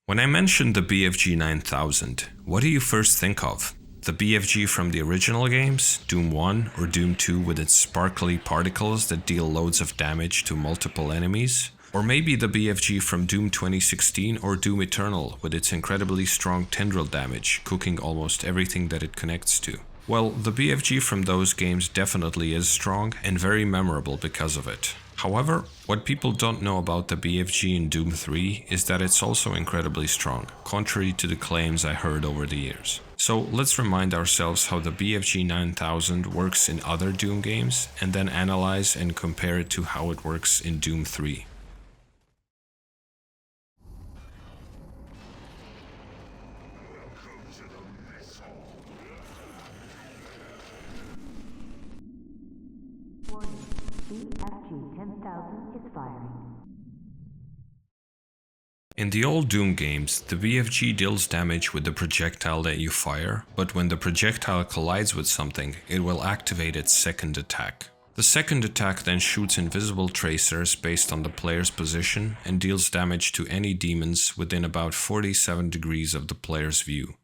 When I mentioned the BFG 9000, what do you first think of? The BFG from the original games, Doom 1 or Doom 2 with its sparkly particles that deal loads of damage to multiple enemies? Or maybe the BFG from Doom 2016 or Doom Eternal with its incredibly strong tendril damage, cooking almost everything that it connects to? Well, the BFG from those games definitely is strong and very memorable because of it. However, what people don't know about the BFG in Doom 3 is that it's also incredibly strong, contrary to the claims I heard over the years. So let's remind ourselves how the BFG 9000 works in other Doom games and then analyze and compare it to how it works in Doom 3. BFG 10,000 is firing. In the old Doom games, the BFG deals damage with the projectile that you fire, but when the projectile collides with something, it will activate its second attack. The second attack then shoots invisible tracers based on the player's position and deals damage to any demons within about 47 degrees of the player's view.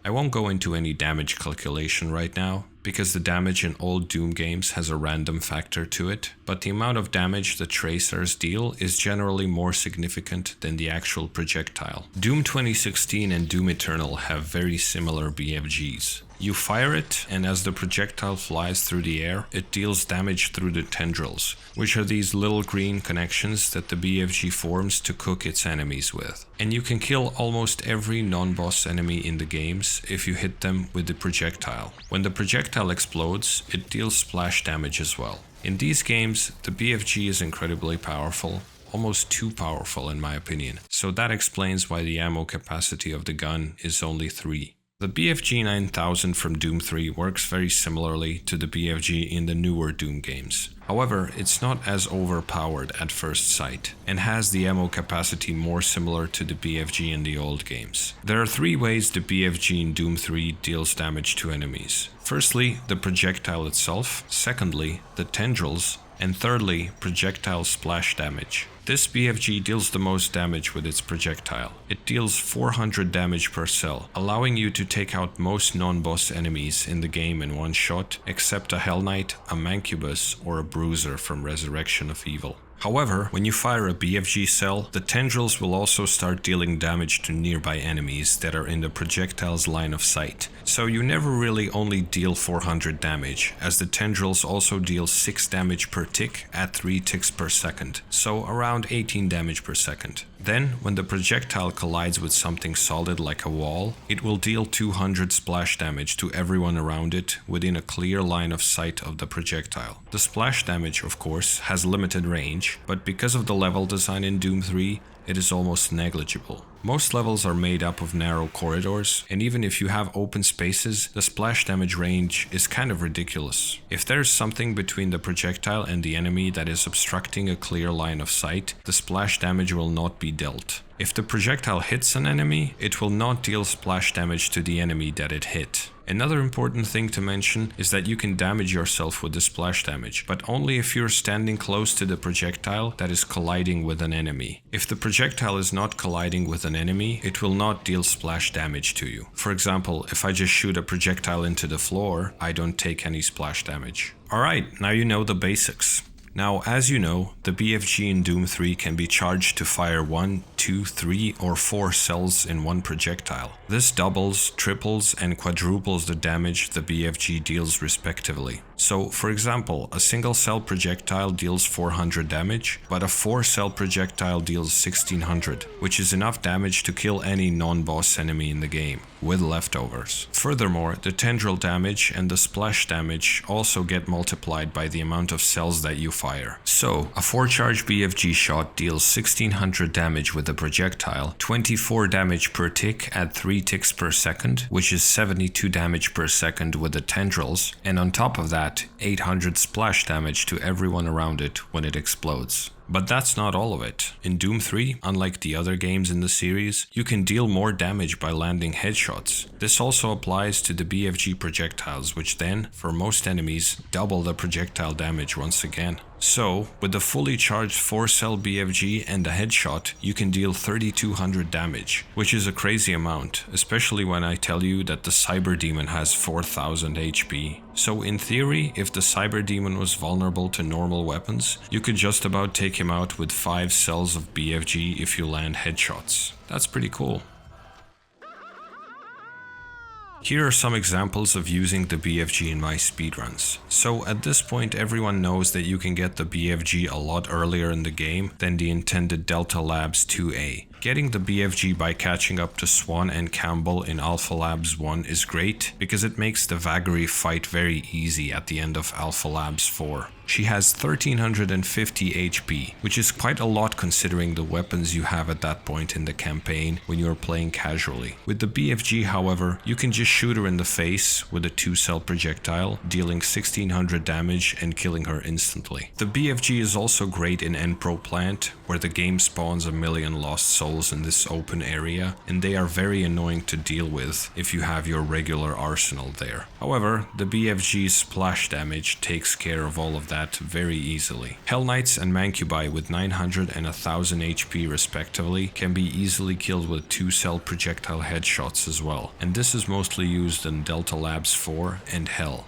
I won't go into any damage calculation right now, because the damage in old Doom games has a random factor to it, but the amount of damage the tracers deal is generally more significant than the actual projectile. Doom 2016 and Doom Eternal have very similar BFGs. You fire it, and as the projectile flies through the air, it deals damage through the tendrils, which are these little green connections that the BFG forms to cook its enemies with. And you can kill almost every non-boss enemy in the games if you hit them with the projectile. When the projectile explodes, it deals splash damage as well. In these games, the BFG is incredibly powerful, almost too powerful in my opinion, so that explains why the ammo capacity of the gun is only 3. The BFG 9000 from Doom 3 works very similarly to the BFG in the newer Doom games. However, it's not as overpowered at first sight, and has the ammo capacity more similar to the BFG in the old games. There are 3 ways the BFG in Doom 3 deals damage to enemies. Firstly, the projectile itself, secondly, the tendrils, and thirdly, projectile splash damage. This BFG deals the most damage with its projectile. It deals 400 damage per cell, allowing you to take out most non-boss enemies in the game in one shot, except a Hell Knight, a Mancubus, or a Bruiser from Resurrection of Evil. However, when you fire a BFG cell, the tendrils will also start dealing damage to nearby enemies that are in the projectile's line of sight. So you never really only deal 400 damage, as the tendrils also deal 6 damage per tick at 3 ticks per second, so around 18 damage per second. Then, when the projectile collides with something solid like a wall, it will deal 200 splash damage to everyone around it within a clear line of sight of the projectile. The splash damage, of course, has limited range, but because of the level design in Doom 3, it is almost negligible. Most levels are made up of narrow corridors, and even if you have open spaces, the splash damage range is kind of ridiculous. If there's something between the projectile and the enemy that is obstructing a clear line of sight, the splash damage will not be dealt. If the projectile hits an enemy, it will not deal splash damage to the enemy that it hit. Another important thing to mention is that you can damage yourself with the splash damage, but only if you're standing close to the projectile that is colliding with an enemy. If the projectile is not colliding with an enemy, it will not deal splash damage to you. For example, if I just shoot a projectile into the floor, I don't take any splash damage. Alright, now you know the basics. Now, as you know, the BFG in Doom 3 can be charged to fire 1, 2, 3, or 4 cells in one projectile. This doubles, triples, and quadruples the damage the BFG deals respectively. So, for example, a single cell projectile deals 400 damage, but a 4-cell projectile deals 1600, which is enough damage to kill any non-boss enemy in the game, with leftovers. Furthermore, the tendril damage and the splash damage also get multiplied by the amount of cells that you fire. So, a 4-charge BFG shot deals 1600 damage with the projectile, 24 damage per tick at 3 ticks per second, which is 72 damage per second with the tendrils, and on top of that, 800 splash damage to everyone around it when it explodes. But that's not all of it. In Doom 3, unlike the other games in the series, you can deal more damage by landing headshots. This also applies to the BFG projectiles, which then, for most enemies, double the projectile damage once again. So, with the fully charged 4-cell BFG and a headshot, you can deal 3200 damage, which is a crazy amount, especially when I tell you that the Cyber Demon has 4000 HP. So in theory, if the Cyber Demon was vulnerable to normal weapons, you could just about take him out with 5 cells of BFG if you land headshots. That's pretty cool. Here are some examples of using the BFG in my speedruns. So at this point everyone knows that you can get the BFG a lot earlier in the game than the intended Delta Labs 2A. Getting the BFG by catching up to Swan and Campbell in Alpha Labs 1 is great because it makes the Vagary fight very easy at the end of Alpha Labs 4. She has 1350 HP, which is quite a lot considering the weapons you have at that point in the campaign when you are playing casually. With the BFG, however, you can just shoot her in the face with a 2-cell projectile, dealing 1600 damage and killing her instantly. The BFG is also great in N-Pro Plant, where the game spawns a million lost souls in this open area, and they are very annoying to deal with if you have your regular arsenal there. However, the BFG's splash damage takes care of all of that very easily. Hell Knights and Mancubi with 900 and 1000 HP respectively can be easily killed with 2-cell projectile headshots as well, and this is mostly used in Delta Labs 4 and Hell.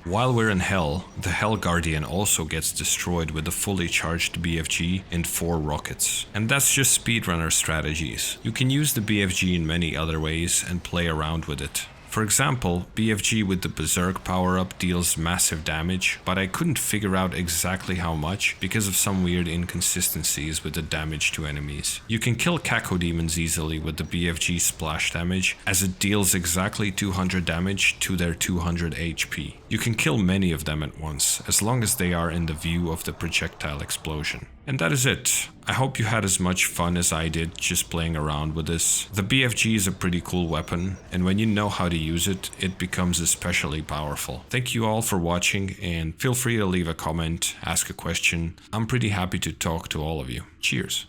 While we're in Hell, the Hell Guardian also gets destroyed with a fully charged BFG and 4 rockets. And that's just speedrunner strategies. You can use the BFG in many other ways and play around with it. For example, BFG with the Berserk power-up deals massive damage, but I couldn't figure out exactly how much because of some weird inconsistencies with the damage to enemies. You can kill Cacodemons easily with the BFG splash damage, as it deals exactly 200 damage to their 200 HP. You can kill many of them at once, as long as they are in the view of the projectile explosion. And that is it. I hope you had as much fun as I did just playing around with this. The BFG is a pretty cool weapon, and when you know how to use it, it becomes especially powerful. Thank you all for watching, and feel free to leave a comment, ask a question. I'm pretty happy to talk to all of you. Cheers.